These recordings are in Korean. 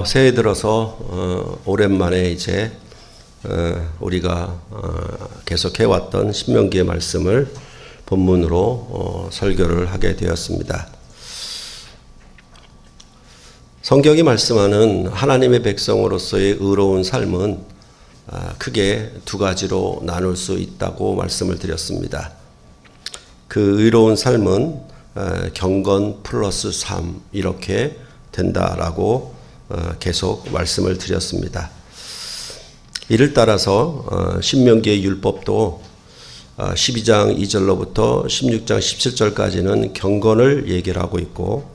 새해 들어서 오랜만에 이제 우리가 계속 해왔던 신명기의 말씀을 본문으로 설교를 하게 되었습니다. 성경이 말씀하는 하나님의 백성으로서의 의로운 삶은 크게 두 가지로 나눌 수 있다고 말씀을 드렸습니다. 그 의로운 삶은 경건 플러스 삶 이렇게 된다라고 계속 말씀을 드렸습니다. 이를 따라서 신명기의 율법도 12장 2절로부터 16장 17절까지는 경건을 얘기를 하고 있고,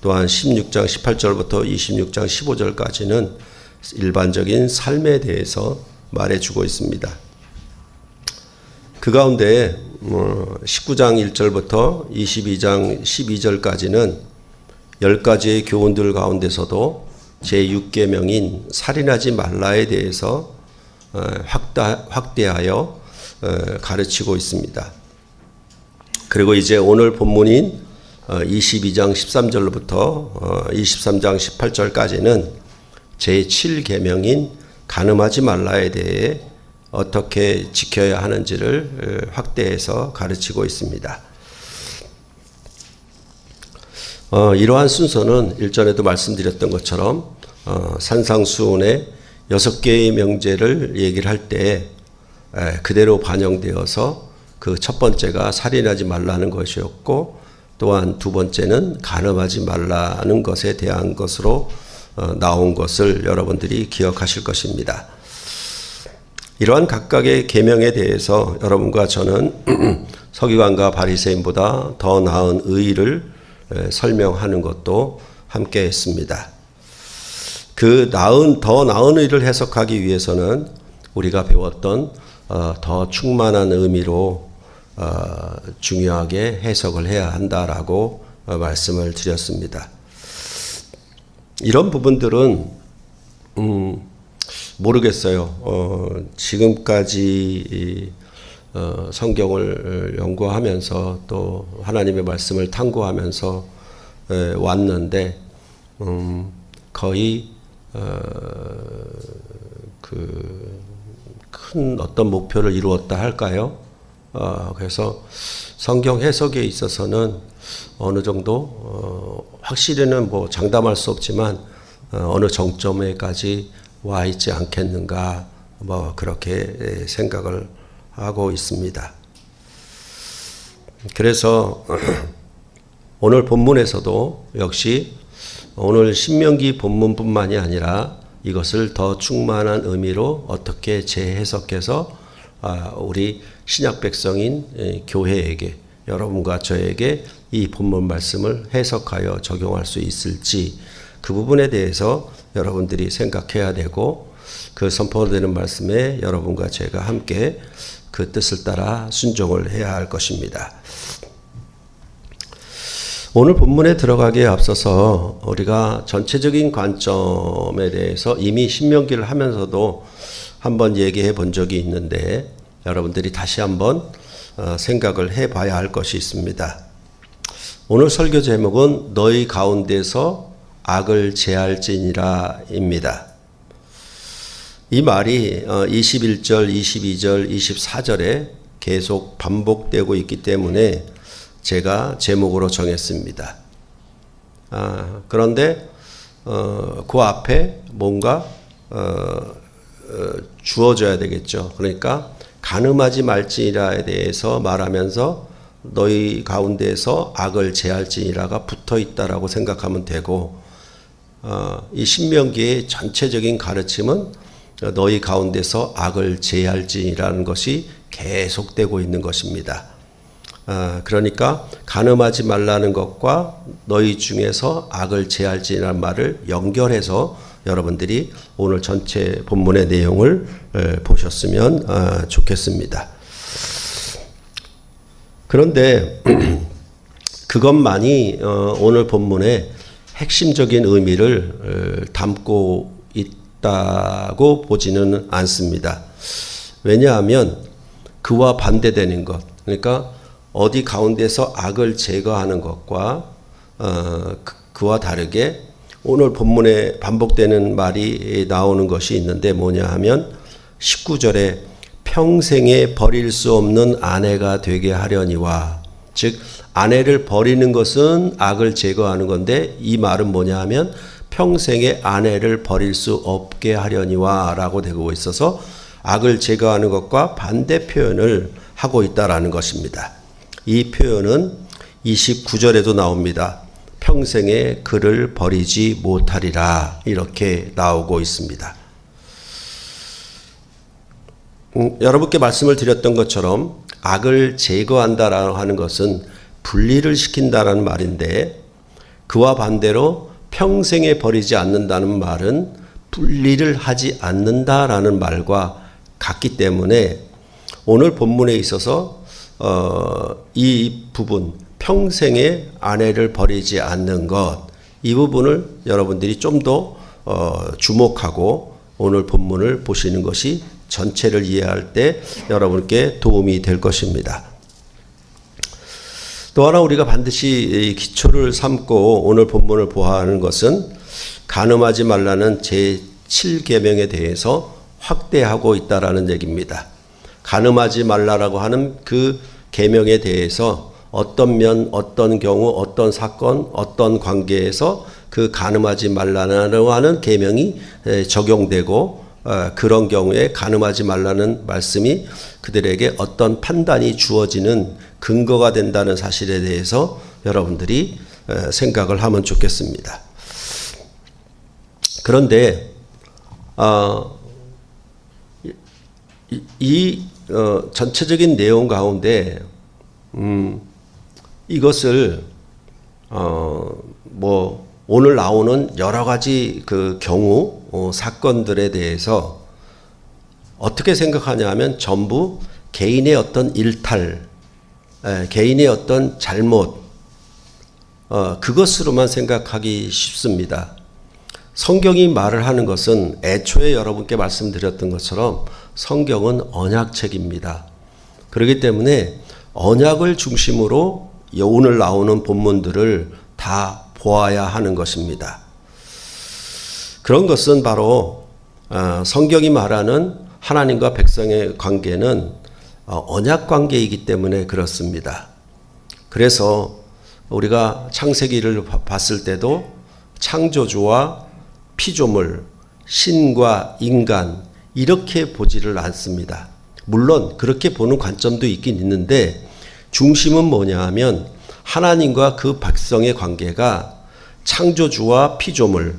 또한 16장 18절부터 26장 15절까지는 일반적인 삶에 대해서 말해주고 있습니다. 그 가운데 19장 1절부터 22장 12절까지는 10가지의 교훈들 가운데서도 제6계명인 살인하지 말라에 대해서 확대하여 가르치고 있습니다. 그리고 이제 오늘 본문인 22장 13절부터 23장 18절까지는 제7계명인 간음하지 말라에 대해 어떻게 지켜야 하는지를 확대해서 가르치고 있습니다. 이러한 순서는 일전에도 말씀드렸던 것처럼 산상수훈의 6개의 명제를 얘기를 할 때 그대로 반영되어서 그 첫 번째가 살인하지 말라는 것이었고, 또한 두 번째는 간음하지 말라는 것에 대한 것으로 나온 것을 여러분들이 기억하실 것입니다. 이러한 각각의 계명에 대해서 여러분과 저는 서기관과 바리새인보다 더 나은 의의를 설명하는 것도 함께 했습니다. 더 나은 의의를 해석하기 위해서는 우리가 배웠던 더 충만한 의미로 중요하게 해석을 해야 한다라고 말씀을 드렸습니다. 이런 부분들은 모르겠어요. 지금까지 성경을 연구하면서 또 하나님의 말씀을 탐구하면서 왔는데 거의 큰 어떤 목표를 이루었다 할까요? 그래서 성경 해석에 있어서는 어느 정도 확실히는 장담할 수 없지만 어느 정점에까지 와 있지 않겠는가, 그렇게 생각을 하고 있습니다. 그래서 오늘 본문에서도 역시 오늘 신명기 본문뿐만이 아니라 이것을 더 충만한 의미로 어떻게 재해석해서 우리 신약 백성인 교회에게, 여러분과 저에게 이 본문 말씀을 해석하여 적용할 수 있을지, 그 부분에 대해서 여러분들이 생각해야 되고, 그 선포되는 말씀에 여러분과 제가 함께 그 뜻을 따라 순종을 해야 할 것입니다. 오늘 본문에 들어가기에 앞서서 우리가 전체적인 관점에 대해서 이미 신명기를 하면서도 한번 얘기해 본 적이 있는데, 여러분들이 다시 한번 생각을 해 봐야 할 것이 있습니다. 오늘 설교 제목은 너희 가운데서 악을 제할지니라 입니다. 이 말이 21절, 22절, 24절에 계속 반복되고 있기 때문에 제가 제목으로 정했습니다. 그런데 그 앞에 뭔가 주어져야 되겠죠. 그러니까 간음하지 말지니라에 대해서 말하면서 너희 가운데서 악을 제할지니라가 붙어 있다라고 생각하면 되고, 이 신명기의 전체적인 가르침은 너희 가운데서 악을 제할지니라는 것이 계속되고 있는 것입니다. 그러니까 간음하지 말라는 것과 너희 중에서 악을 제할지니라는 말을 연결해서 여러분들이 오늘 전체 본문의 내용을 보셨으면 좋겠습니다. 그런데 그것만이 오늘 본문의 핵심적인 의미를 담고 있다고 보지는 않습니다. 왜냐하면 그와 반대되는 것, 그러니까 어디 가운데서 악을 제거하는 것과 그와 다르게 오늘 본문에 반복되는 말이 나오는 것이 있는데 뭐냐 하면 19절에 평생에 버릴 수 없는 아내가 되게 하려니와, 즉 아내를 버리는 것은 악을 제거하는 건데 이 말은 뭐냐 하면 평생에 아내를 버릴 수 없게 하려니와 라고 되고 있어서 악을 제거하는 것과 반대 표현을 하고 있다라는 것입니다. 이 표현은 29절에도 나옵니다. 평생에 그를 버리지 못하리라 이렇게 나오고 있습니다. 여러분께 말씀을 드렸던 것처럼 악을 제거한다라고 하는 것은 분리를 시킨다라는 말인데, 그와 반대로 평생에 버리지 않는다는 말은 분리를 하지 않는다라는 말과 같기 때문에 오늘 본문에 있어서 이 부분, 평생에 아내를 버리지 않는 것, 이 부분을 여러분들이 좀 더 주목하고 오늘 본문을 보시는 것이 전체를 이해할 때 여러분께 도움이 될 것입니다. 또 하나 우리가 반드시 기초를 삼고 오늘 본문을 보아하는 것은 간음하지 말라는 제7계명에 대해서 확대하고 있다라는 얘기입니다. 간음하지 말라라고 하는 그 계명에 대해서 어떤 면, 어떤 경우, 어떤 사건, 어떤 관계에서 그 간음하지 말라고 하는 계명이 적용되고, 그런 경우에 간음하지 말라는 말씀이 그들에게 어떤 판단이 주어지는 근거가 된다는 사실에 대해서 여러분들이 생각을 하면 좋겠습니다. 그런데 이 전체적인 내용 가운데 이것을 오늘 나오는 여러 가지 그 경우 사건들에 대해서 어떻게 생각하냐 하면 전부 개인의 어떤 일탈, 개인의 어떤 잘못, 그것으로만 생각하기 쉽습니다. 성경이 말을 하는 것은 애초에 여러분께 말씀드렸던 것처럼 성경은 언약책입니다. 그렇기 때문에 언약을 중심으로 오늘 나오는 본문들을 다 보아야 하는 것입니다. 그런 것은 바로 성경이 말하는 하나님과 백성의 관계는 언약 관계이기 때문에 그렇습니다. 그래서 우리가 창세기를 봤을 때도 창조주와 피조물, 신과 인간 이렇게 보지를 않습니다. 물론 그렇게 보는 관점도 있긴 있는데 중심은 뭐냐 하면 하나님과 그 백성의 관계가 창조주와 피조물,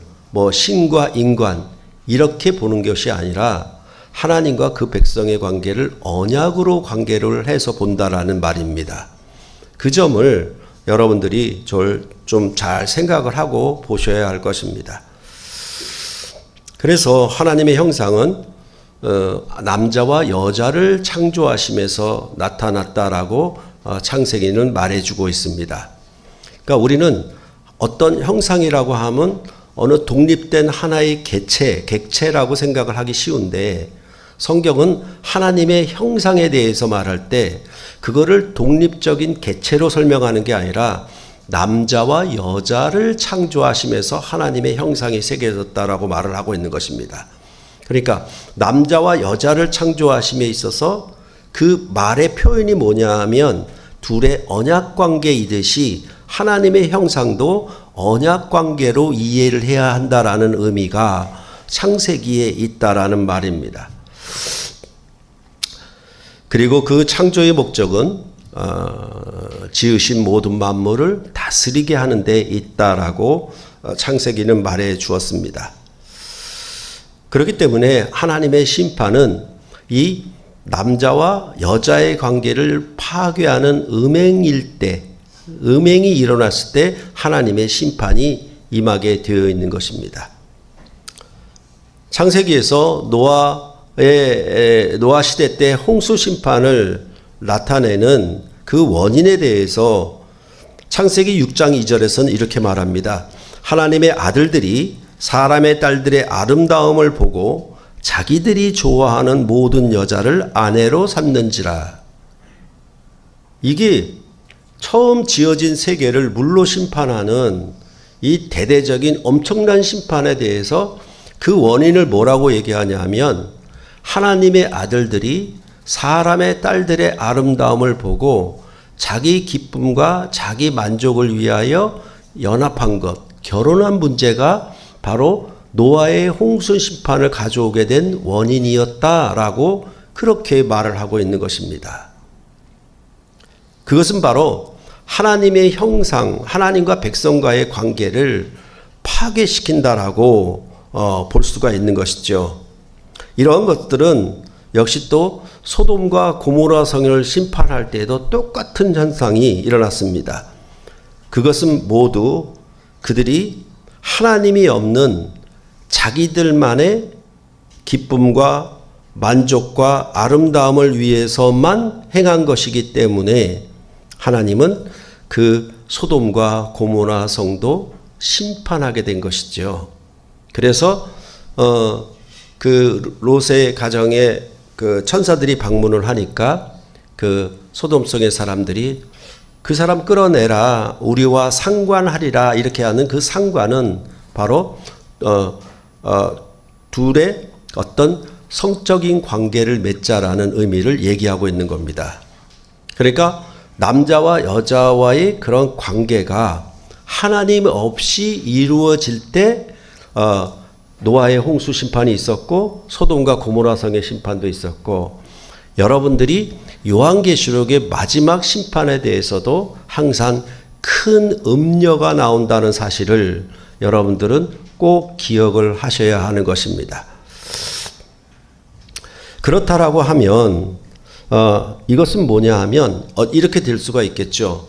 신과 인간 이렇게 보는 것이 아니라 하나님과 그 백성의 관계를 언약으로 관계를 해서 본다라는 말입니다. 그 점을 여러분들이 좀 잘 생각을 하고 보셔야 할 것입니다. 그래서 하나님의 형상은 남자와 여자를 창조하심에서 나타났다라고 창세기는 말해주고 있습니다. 그러니까 우리는 어떤 형상이라고 하면 어느 독립된 하나의 객체라고 생각을 하기 쉬운데 성경은 하나님의 형상에 대해서 말할 때 그거를 독립적인 객체로 설명하는 게 아니라 남자와 여자를 창조하심에서 하나님의 형상이 새겨졌다라고 말을 하고 있는 것입니다. 그러니까 남자와 여자를 창조하심에 있어서 그 말의 표현이 뭐냐 하면 둘의 언약 관계이듯이 하나님의 형상도 언약 관계로 이해를 해야 한다라는 의미가 창세기에 있다라는 말입니다. 그리고 그 창조의 목적은 지으신 모든 만물을 다스리게 하는 데 있다라고 창세기는 말해 주었습니다. 그렇기 때문에 하나님의 심판은 이 남자와 여자의 관계를 파괴하는 음행일 때, 음행이 일어났을 때 하나님의 심판이 임하게 되어 있는 것입니다. 창세기에서 노아 시대 때 홍수 심판을 나타내는 그 원인에 대해서 창세기 6장 2절에서는 이렇게 말합니다. 하나님의 아들들이 사람의 딸들의 아름다움을 보고 자기들이 좋아하는 모든 여자를 아내로 삼는지라. 이게 처음 지어진 세계를 물로 심판하는 이 대대적인 엄청난 심판에 대해서 그 원인을 뭐라고 얘기하냐면 하나님의 아들들이 사람의 딸들의 아름다움을 보고 자기 기쁨과 자기 만족을 위하여 연합한 것, 결혼한 문제가 바로 노아의 홍수 심판을 가져오게 된 원인이었다라고 그렇게 말을 하고 있는 것입니다. 그것은 바로 하나님의 형상, 하나님과 백성과의 관계를 파괴시킨다라고 볼 수가 있는 것이죠. 이러한 것들은 역시 또 소돔과 고모라 성을 심판할 때에도 똑같은 현상이 일어났습니다. 그것은 모두 그들이 하나님이 없는 자기들만의 기쁨과 만족과 아름다움을 위해서만 행한 것이기 때문에 하나님은 그 소돔과 고모라 성도 심판하게 된 것이죠. 그래서 그 롯의 가정에 그 천사들이 방문을 하니까 그 소돔성의 사람들이 그 사람 끌어내라, 우리와 상관하리라, 이렇게 하는 그 상관은 바로 둘의 어떤 성적인 관계를 맺자라는 의미를 얘기하고 있는 겁니다. 그러니까 남자와 여자와의 그런 관계가 하나님 없이 이루어질 때 노아의 홍수 심판이 있었고 소돔과 고모라 성의 심판도 있었고, 여러분들이 요한계시록의 마지막 심판에 대해서도 항상 큰 음녀가 나온다는 사실을 여러분들은 꼭 기억을 하셔야 하는 것입니다. 그렇다라고 하면 이것은 뭐냐 하면 이렇게 될 수가 있겠죠.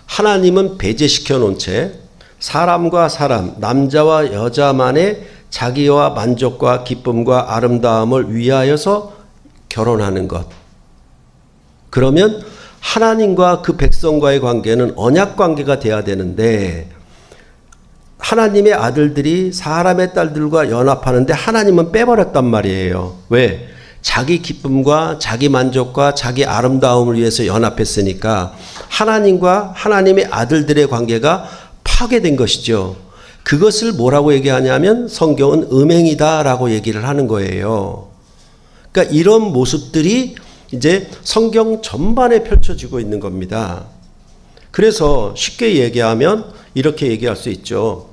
하나님은 배제시켜 놓은 채 사람과 사람, 남자와 여자만의 자기와 만족과 기쁨과 아름다움을 위하여서 결혼하는 것. 그러면 하나님과 그 백성과의 관계는 언약 관계가 돼야 되는데 하나님의 아들들이 사람의 딸들과 연합하는데 하나님은 빼버렸단 말이에요. 왜? 자기 기쁨과 자기 만족과 자기 아름다움을 위해서 연합했으니까 하나님과 하나님의 아들들의 관계가 파괴된 것이죠. 그것을 뭐라고 얘기하냐면 성경은 음행이다라고 얘기를 하는 거예요. 그러니까 이런 모습들이 이제 성경 전반에 펼쳐지고 있는 겁니다. 그래서 쉽게 얘기하면 이렇게 얘기할 수 있죠.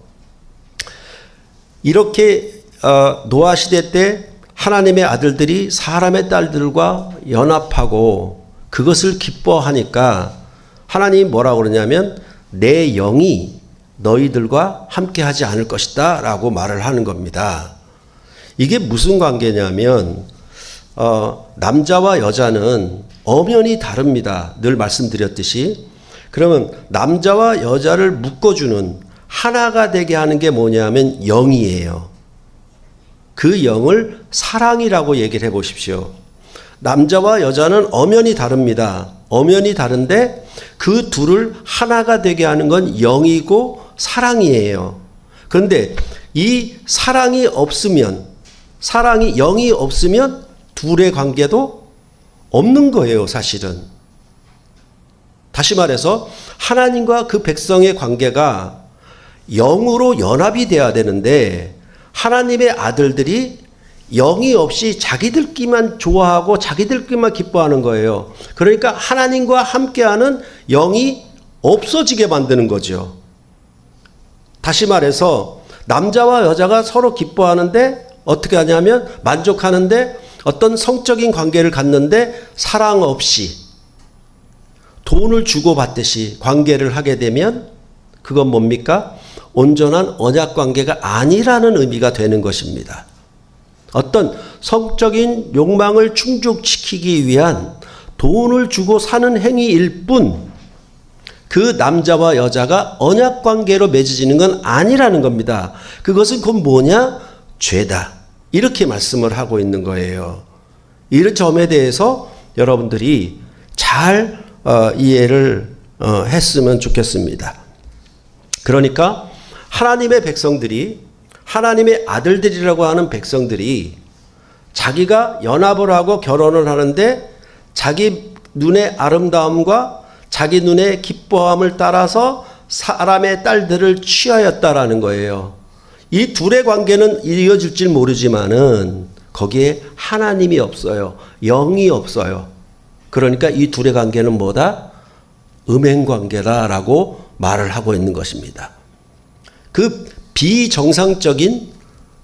이렇게 노아 시대 때 하나님의 아들들이 사람의 딸들과 연합하고 그것을 기뻐하니까 하나님이 뭐라고 그러냐면 내 영이 너희들과 함께 하지 않을 것이다 라고 말을 하는 겁니다. 이게 무슨 관계냐면 남자와 여자는 엄연히 다릅니다. 늘 말씀드렸듯이. 그러면 남자와 여자를 묶어주는 하나가 되게 하는 게 뭐냐면 영이에요. 그 영을 사랑이라고 얘기를 해보십시오. 남자와 여자는 엄연히 다릅니다. 엄연히 다른데 그 둘을 하나가 되게 하는 건 영이고 사랑이에요. 그런데 이 사랑이 없으면, 영이 없으면 둘의 관계도 없는 거예요, 사실은. 다시 말해서 하나님과 그 백성의 관계가 영으로 연합이 돼야 되는데 하나님의 아들들이 영이 없이 자기들끼만 좋아하고 자기들끼만 기뻐하는 거예요. 그러니까 하나님과 함께하는 영이 없어지게 만드는 거죠. 다시 말해서 남자와 여자가 서로 기뻐하는데 어떻게 하냐면 만족하는데 어떤 성적인 관계를 갖는데 사랑 없이 돈을 주고받듯이 관계를 하게 되면 그건 뭡니까? 온전한 언약 관계가 아니라는 의미가 되는 것입니다. 어떤 성적인 욕망을 충족시키기 위한 돈을 주고 사는 행위일 뿐 그 남자와 여자가 언약 관계로 맺어지는 건 아니라는 겁니다. 그것은 곧 뭐냐? 죄다. 이렇게 말씀을 하고 있는 거예요. 이 점에 대해서 여러분들이 잘 이해를 했으면 좋겠습니다. 그러니까 하나님의 백성들이, 하나님의 아들들이라고 하는 백성들이 자기가 연합을 하고 결혼을 하는데 자기 눈의 아름다움과 자기 눈의 기뻐함을 따라서 사람의 딸들을 취하였다라는 거예요. 이 둘의 관계는 이어질지 모르지만은 거기에 하나님이 없어요. 영이 없어요. 그러니까 이 둘의 관계는 뭐다? 음행관계다라고 말을 하고 있는 것입니다. 그 비정상적인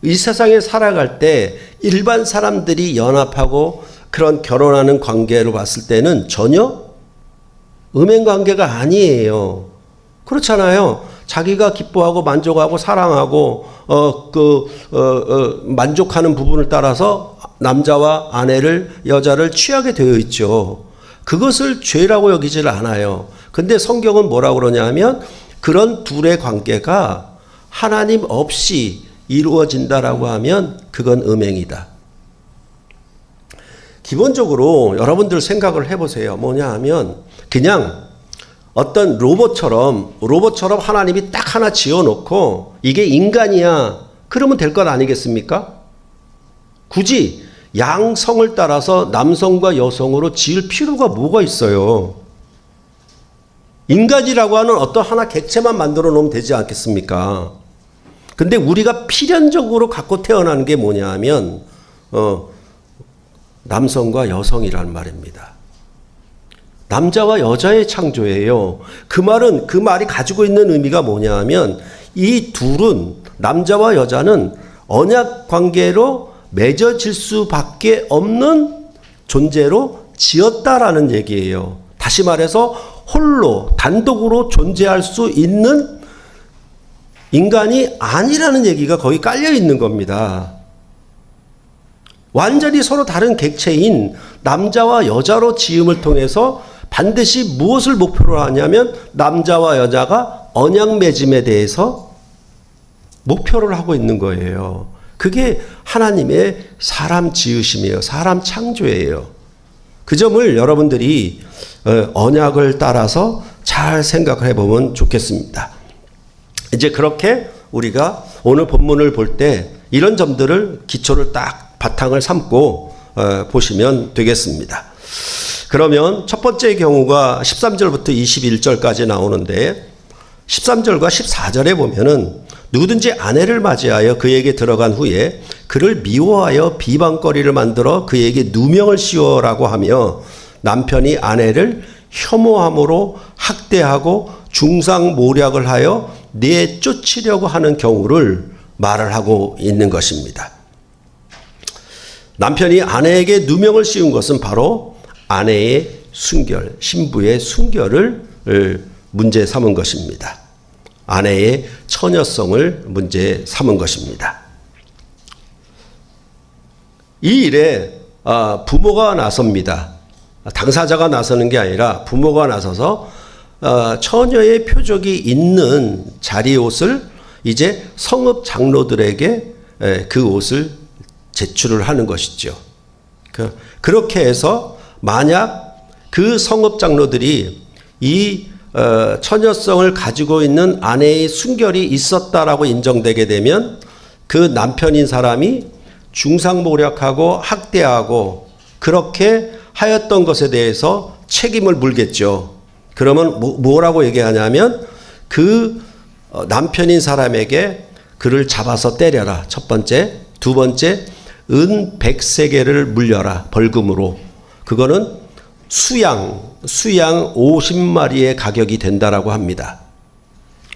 이 세상에 살아갈 때 일반 사람들이 연합하고 그런 결혼하는 관계로 봤을 때는 전혀 음행관계가 아니에요. 그렇잖아요. 자기가 기뻐하고 만족하고 사랑하고 만족하는 부분을 따라서 남자와 아내를 여자를 취하게 되어 있죠. 그것을 죄라고 여기질 않아요. 근데 성경은 뭐라고 그러냐면 그런 둘의 관계가 하나님 없이 이루어진다라고 하면 그건 음행이다. 기본적으로 여러분들 생각을 해보세요. 뭐냐 하면 그냥 어떤 로봇처럼 하나님이 딱 하나 지어놓고 이게 인간이야. 그러면 될 것 아니겠습니까? 굳이 양성을 따라서 남성과 여성으로 지을 필요가 뭐가 있어요? 인간이라고 하는 어떤 하나 객체만 만들어 놓으면 되지 않겠습니까? 근데 우리가 필연적으로 갖고 태어나는 게 뭐냐 하면 남성과 여성이라는 말입니다. 남자와 여자의 창조예요. 그 말이 가지고 있는 의미가 뭐냐 하면 이 둘은 남자와 여자는 언약 관계로 맺어질 수밖에 없는 존재로 지었다라는 얘기예요. 다시 말해서 홀로 단독으로 존재할 수 있는 인간이 아니라는 얘기가 거기 깔려 있는 겁니다. 완전히 서로 다른 객체인 남자와 여자로 지음을 통해서 반드시 무엇을 목표로 하냐면 남자와 여자가 언약 맺음에 대해서 목표를 하고 있는 거예요. 그게 하나님의 사람 지으심이에요. 사람 창조예요. 그 점을 여러분들이 언약을 따라서 잘 생각해 보면 좋겠습니다. 이제 그렇게 우리가 오늘 본문을 볼 때 이런 점들을 기초를 딱 바탕을 삼고 보시면 되겠습니다. 그러면 첫 번째 경우가 13절부터 21절까지 나오는데 13절과 14절에 보면은 누구든지 아내를 맞이하여 그에게 들어간 후에 그를 미워하여 비방거리를 만들어 그에게 누명을 씌워라고 하며 남편이 아내를 혐오함으로 학대하고 중상모략을 하여 내쫓으려고 하는 경우를 말을 하고 있는 것입니다. 남편이 아내에게 누명을 씌운 것은 바로 아내의 순결, 신부의 순결을 문제 삼은 것입니다. 아내의 처녀성을 문제 삼은 것입니다. 이 일에 부모가 나섭니다. 당사자가 나서는 게 아니라 부모가 나서서 처녀의 표적이 있는 자리옷을 이제 성읍 장로들에게 그 옷을 제출을 하는 것이죠. 그렇게 해서 만약 그 성읍 장로들이 이 처녀성을 가지고 있는 아내의 순결이 있었다라고 인정되게 되면 그 남편인 사람이 중상모략하고 학대하고 그렇게 하였던 것에 대해서 책임을 물겠죠. 그러면 뭐라고 얘기하냐면 그 남편인 사람에게 그를 잡아서 때려라. 첫 번째. 두 번째, 은 100세겔을 물려라. 벌금으로. 그거는 수양 50마리의 가격이 된다라고 합니다.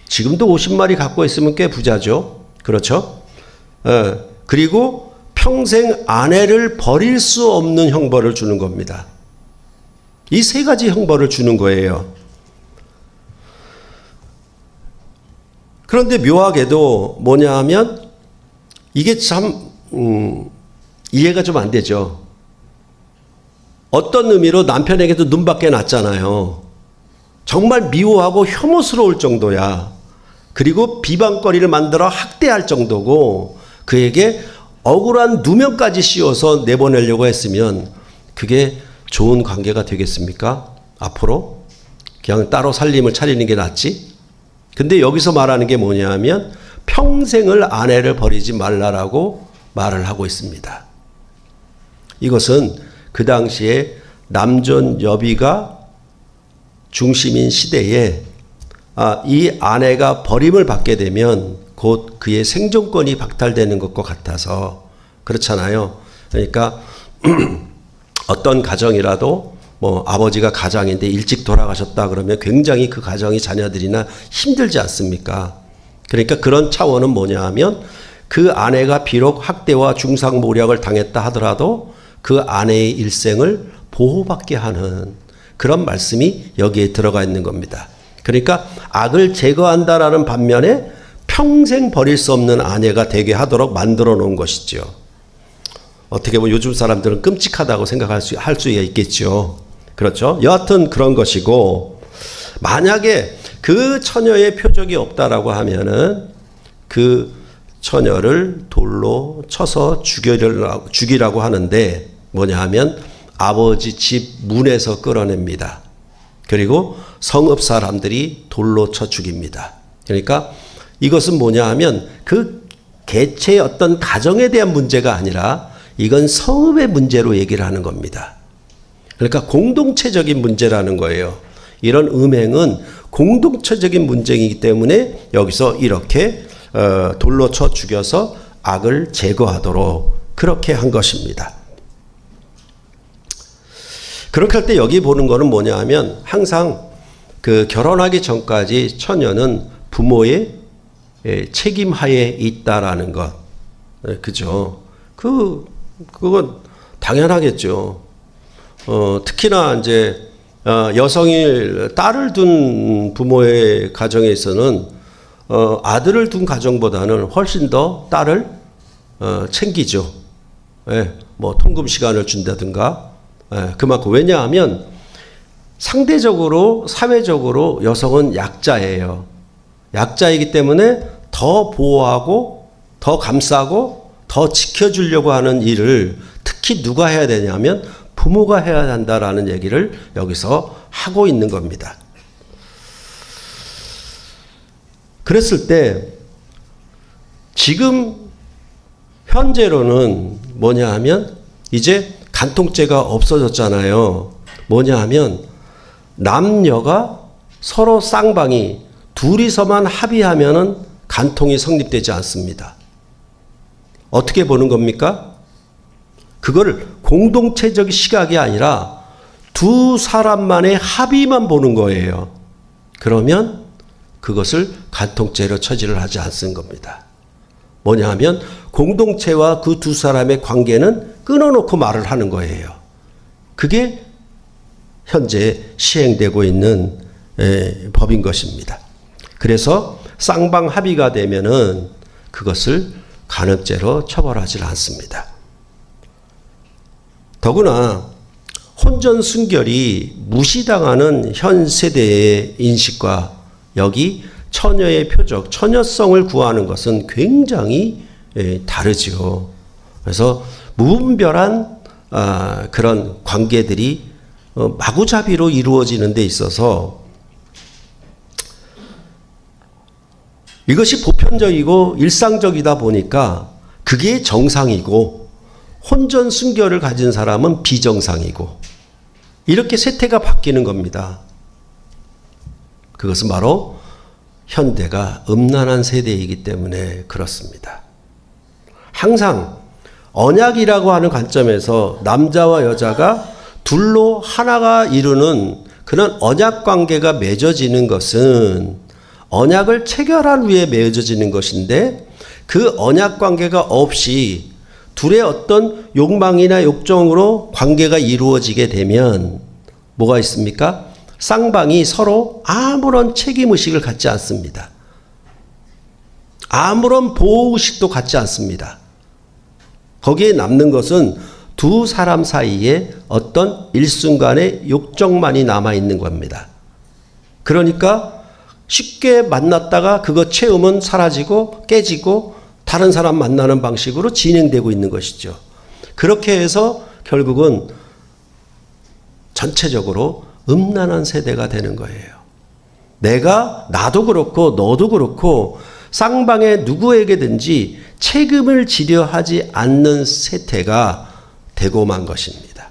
지금도 50마리 갖고 있으면 꽤 부자죠. 그렇죠? 그리고 평생 아내를 버릴 수 없는 형벌을 주는 겁니다. 이 세 가지 형벌을 주는 거예요. 그런데 묘하게도 뭐냐 하면 이게 참 이해가 좀 안 되죠. 어떤 의미로 남편에게도 눈밖에 났잖아요. 정말 미워하고 혐오스러울 정도야. 그리고 비방거리를 만들어 학대할 정도고 그에게 억울한 누명까지 씌워서 내보내려고 했으면 그게 좋은 관계가 되겠습니까? 앞으로? 그냥 따로 살림을 차리는 게 낫지? 근데 여기서 말하는 게 뭐냐 하면 평생을 아내를 버리지 말라라고 말을 하고 있습니다. 이것은 그 당시에 남존 여비가 중심인 시대에 이 아내가 버림을 받게 되면 곧 그의 생존권이 박탈되는 것과 같아서 그렇잖아요. 그러니까 어떤 가정이라도 뭐 아버지가 가장인데 일찍 돌아가셨다 그러면 굉장히 그 가정이 자녀들이나 힘들지 않습니까? 그러니까 그런 차원은 뭐냐 하면 그 아내가 비록 학대와 중상모략을 당했다 하더라도 그 아내의 일생을 보호받게 하는 그런 말씀이 여기에 들어가 있는 겁니다. 그러니까 악을 제거한다라는 반면에 평생 버릴 수 없는 아내가 되게 하도록 만들어 놓은 것이죠. 어떻게 보면 요즘 사람들은 끔찍하다고 생각할 수가 있겠죠. 그렇죠? 여하튼 그런 것이고, 만약에 그 처녀의 표적이 없다라고 하면은 그 처녀를 돌로 쳐서 죽이라고 하는데 뭐냐 하면 아버지 집 문에서 끌어냅니다. 그리고 성읍 사람들이 돌로 쳐 죽입니다. 그러니까 이것은 뭐냐 하면 그 개체의 어떤 가정에 대한 문제가 아니라 이건 성읍의 문제로 얘기를 하는 겁니다. 그러니까 공동체적인 문제라는 거예요. 이런 음행은 공동체적인 문제이기 때문에 여기서 이렇게 돌로 쳐 죽여서 악을 제거하도록 그렇게 한 것입니다. 그렇게 할 때 여기 보는 거는 뭐냐 하면 항상 그 결혼하기 전까지 처녀는 부모의 책임하에 있다라는 것. 그죠? 그건 당연하겠죠. 특히나 이제 여성이 딸을 둔 부모의 가정에서는 아들을 둔 가정보다는 훨씬 더 딸을 챙기죠. 예, 뭐 통금 시간을 준다든가. 예, 그만큼 왜냐하면 상대적으로 사회적으로 여성은 약자예요. 약자이기 때문에 더 보호하고 더 감싸고 더 지켜주려고 하는 일을 특히 누가 해야 되냐면 부모가 해야 한다라는 얘기를 여기서 하고 있는 겁니다. 그랬을 때 지금 현재로는 뭐냐 하면 이제 간통죄가 없어졌잖아요. 뭐냐 하면 남녀가 서로 쌍방이 둘이서만 합의하면은 간통이 성립되지 않습니다. 어떻게 보는 겁니까? 그걸 공동체적 시각이 아니라 두 사람만의 합의만 보는 거예요. 그러면 그것을 간통죄로 처리를 하지 않는 겁니다. 뭐냐 하면 공동체와 그 두 사람의 관계는 끊어놓고 말을 하는 거예요. 그게 현재 시행되고 있는 법인 것입니다. 그래서 쌍방 합의가 되면은 그것을 간음죄로 처벌하지 않습니다. 더구나 혼전 순결이 무시당하는 현 세대의 인식과 여기 처녀의 표적, 처녀성을 구하는 것은 굉장히 다르죠. 그래서 무분별한 그런 관계들이 마구잡이로 이루어지는 데 있어서 이것이 보편적이고 일상적이다 보니까 그게 정상이고 혼전 순결을 가진 사람은 비정상이고 이렇게 세태가 바뀌는 겁니다. 그것은 바로 현대가 음란한 세대이기 때문에 그렇습니다. 항상 언약이라고 하는 관점에서 남자와 여자가 둘로 하나가 이루는 그런 언약 관계가 맺어지는 것은 언약을 체결한 후에 맺어지는 것인데 그 언약 관계가 없이 둘의 어떤 욕망이나 욕정으로 관계가 이루어지게 되면 뭐가 있습니까? 쌍방이 서로 아무런 책임의식을 갖지 않습니다. 아무런 보호의식도 갖지 않습니다. 거기에 남는 것은 두 사람 사이에 어떤 일순간의 욕정만이 남아있는 겁니다. 그러니까 쉽게 만났다가 그거 채우면 사라지고 깨지고 다른 사람 만나는 방식으로 진행되고 있는 것이죠. 그렇게 해서 결국은 전체적으로 음란한 세대가 되는 거예요. 나도 그렇고 너도 그렇고 쌍방의 누구에게든지 책임을 지려 하지 않는 세태가 되고 만 것입니다.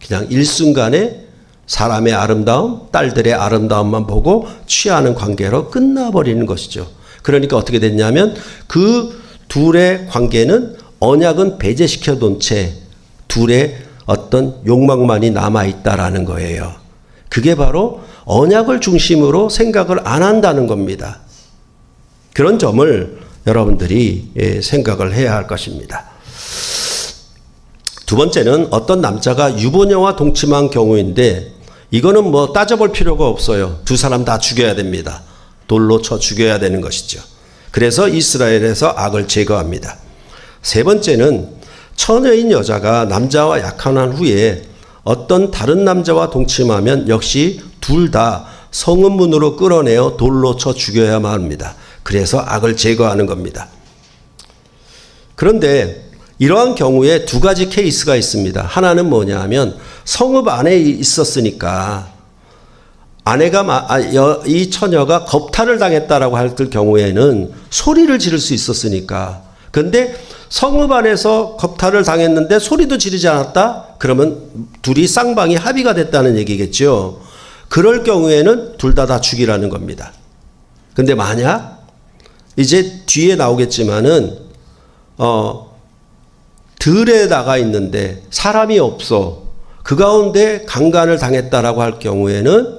그냥 일순간에 사람의 아름다움, 딸들의 아름다움만 보고 취하는 관계로 끝나버리는 것이죠. 그러니까 어떻게 됐냐면 그 둘의 관계는 언약은 배제시켜 둔 채 둘의 어떤 욕망만이 남아있다라는 거예요. 그게 바로 언약을 중심으로 생각을 안 한다는 겁니다. 그런 점을 여러분들이 생각을 해야 할 것입니다. 두 번째는 어떤 남자가 유부녀와 동침한 경우인데 이거는 뭐 따져볼 필요가 없어요. 두 사람 다 죽여야 됩니다. 돌로 쳐 죽여야 되는 것이죠. 그래서 이스라엘에서 악을 제거합니다. 세 번째는 처녀인 여자가 남자와 약혼한 후에 어떤 다른 남자와 동침하면 역시 둘 다 성읍문으로 끌어내어 돌로 쳐 죽여야만 합니다. 그래서 악을 제거하는 겁니다. 그런데 이러한 경우에 두 가지 케이스가 있습니다. 하나는 뭐냐 하면 성읍 안에 있었으니까 이 처녀가 겁탈을 당했다라고 할 경우에는 소리를 지를 수 있었으니까. 근데 성읍 안에서 겁탈을 당했는데 소리도 지르지 않았다? 그러면 둘이 쌍방이 합의가 됐다는 얘기겠죠. 그럴 경우에는 둘 다 죽이라는 겁니다. 근데 만약 이제 뒤에 나오겠지만은 들에 나가 있는데 사람이 없어. 그 가운데 강간을 당했다라고 할 경우에는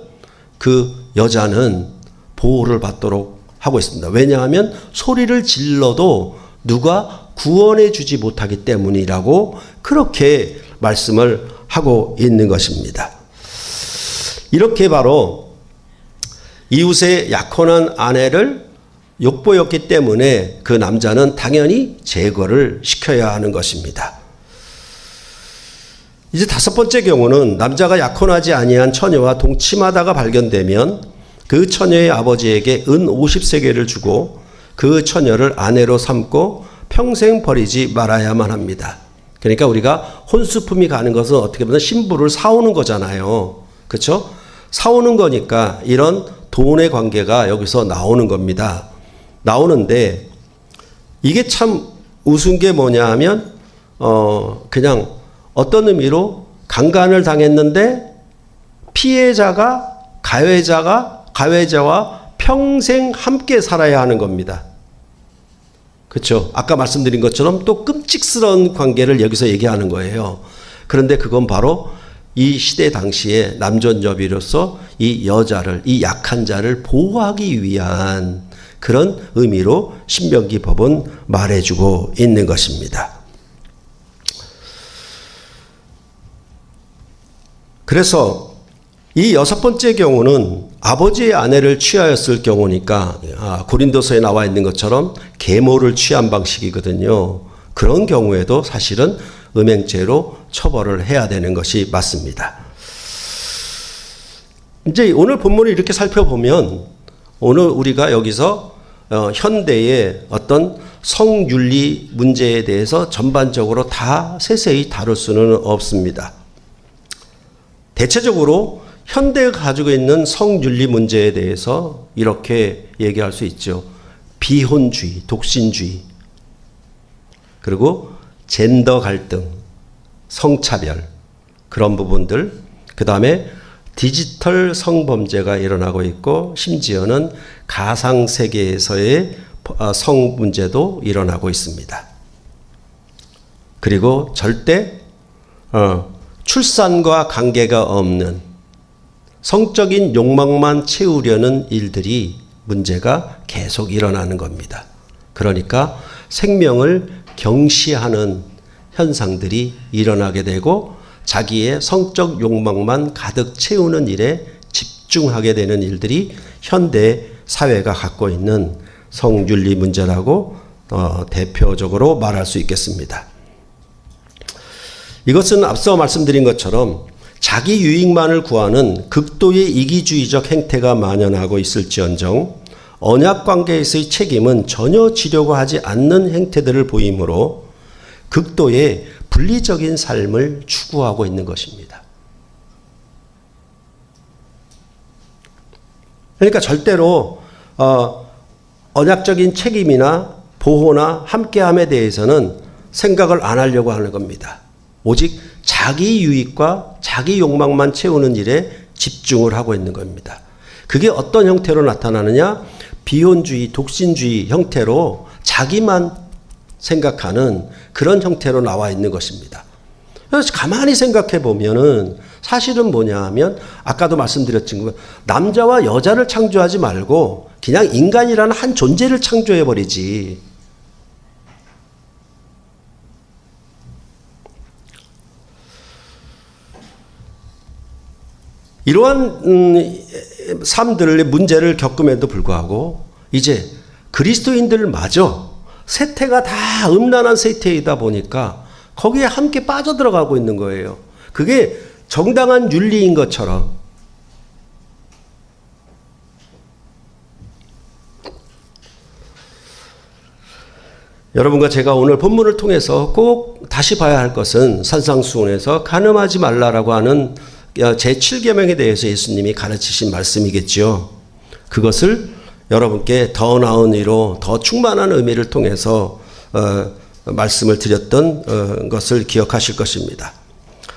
그 여자는 보호를 받도록 하고 있습니다. 왜냐하면 소리를 질러도 누가 구원해 주지 못하기 때문이라고 그렇게 말씀을 하고 있는 것입니다. 이렇게 바로 이웃의 약혼한 아내를 욕보였기 때문에 그 남자는 당연히 제거를 시켜야 하는 것입니다. 이제 다섯 번째 경우는 남자가 약혼하지 아니한 처녀와 동침하다가 발견되면 그 처녀의 아버지에게 은 50세겔을 주고 그 처녀를 아내로 삼고 평생 버리지 말아야만 합니다. 그러니까 우리가 혼수품이 가는 것은 어떻게 보면 신부를 사오는 거잖아요. 그렇죠? 사오는 거니까 이런 돈의 관계가 여기서 나오는 겁니다. 나오는데 이게 참 우스운 게 뭐냐 하면 그냥 어떤 의미로 강간을 당했는데 피해자가 가해자와 평생 함께 살아야 하는 겁니다. 그렇죠? 아까 말씀드린 것처럼 또 끔찍스러운 관계를 여기서 얘기하는 거예요. 그런데 그건 바로 이 시대 당시에 남존여비로서 이 여자를, 이 약한 자를 보호하기 위한 그런 의미로 신명기 법은 말해주고 있는 것입니다. 그래서 이 여섯 번째 경우는 아버지의 아내를 취하였을 경우니까 고린도서에 나와 있는 것처럼 계모를 취한 방식이거든요. 그런 경우에도 사실은 음행죄로 처벌을 해야 되는 것이 맞습니다. 이제 오늘 본문을 이렇게 살펴보면 오늘 우리가 여기서 현대의 어떤 성윤리 문제에 대해서 전반적으로 다 세세히 다룰 수는 없습니다. 대체적으로 현대가 가지고 있는 성윤리 문제에 대해서 이렇게 얘기할 수 있죠. 비혼주의, 독신주의, 그리고 젠더 갈등, 성차별, 그런 부분들, 그 다음에 디지털 성범죄가 일어나고 있고 심지어는 가상세계에서의 성 문제도 일어나고 있습니다. 그리고 절대 출산과 관계가 없는 성적인 욕망만 채우려는 일들이 문제가 계속 일어나는 겁니다. 그러니까 생명을 경시하는 현상들이 일어나게 되고 자기의 성적 욕망만 가득 채우는 일에 집중하게 되는 일들이 현대 사회가 갖고 있는 성윤리 문제라고 대표적으로 말할 수 있겠습니다. 이것은 앞서 말씀드린 것처럼 자기 유익만을 구하는 극도의 이기주의적 행태가 만연하고 있을지언정 언약 관계에서의 책임은 전혀 지려고 하지 않는 행태들을 보이므로 극도의 분리적인 삶을 추구하고 있는 것입니다. 그러니까 절대로 언약적인 책임이나 보호나 함께함에 대해서는 생각을 안 하려고 하는 겁니다. 오직 자기 유익과 자기 욕망만 채우는 일에 집중을 하고 있는 겁니다. 그게 어떤 형태로 나타나느냐? 비혼주의, 독신주의 형태로 자기만 생각하는 그런 형태로 나와 있는 것입니다. 그래서 가만히 생각해 보면은 사실은 뭐냐 하면 아까도 말씀드렸지만 남자와 여자를 창조하지 말고 그냥 인간이라는 한 존재를 창조해 버리지. 이러한 삶들의 문제를 겪음에도 불구하고 이제 그리스도인들마저 세태가 다 음란한 세태이다 보니까 거기에 함께 빠져들어가고 있는 거예요. 그게 정당한 윤리인 것처럼. 여러분과 제가 오늘 본문을 통해서 꼭 다시 봐야 할 것은 산상수훈에서 간음하지 말라라고 하는 제7계명에 대해서 예수님이 가르치신 말씀이겠죠. 그것을 여러분께 더 나은 의로 더 충만한 의미를 통해서 말씀을 드렸던 것을 기억하실 것입니다.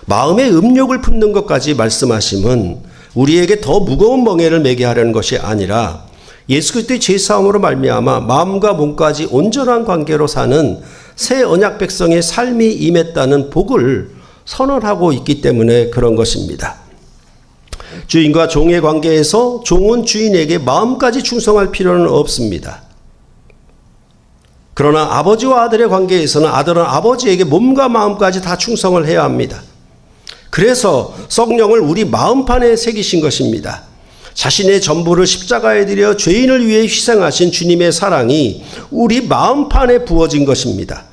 마음의 음욕을 품는 것까지 말씀하심은 우리에게 더 무거운 멍에를 매게 하려는 것이 아니라 예수 그리스도의 죄사함으로 말미암아 마음과 몸까지 온전한 관계로 사는 새 언약 백성의 삶이 임했다는 복을 선언하고 있기 때문에 그런 것입니다. 주인과 종의 관계에서 종은 주인에게 마음까지 충성할 필요는 없습니다. 그러나 아버지와 아들의 관계에서는 아들은 아버지에게 몸과 마음까지 다 충성을 해야 합니다. 그래서 성령을 우리 마음판에 새기신 것입니다. 자신의 전부를 십자가에 들여 죄인을 위해 희생하신 주님의 사랑이 우리 마음판에 부어진 것입니다.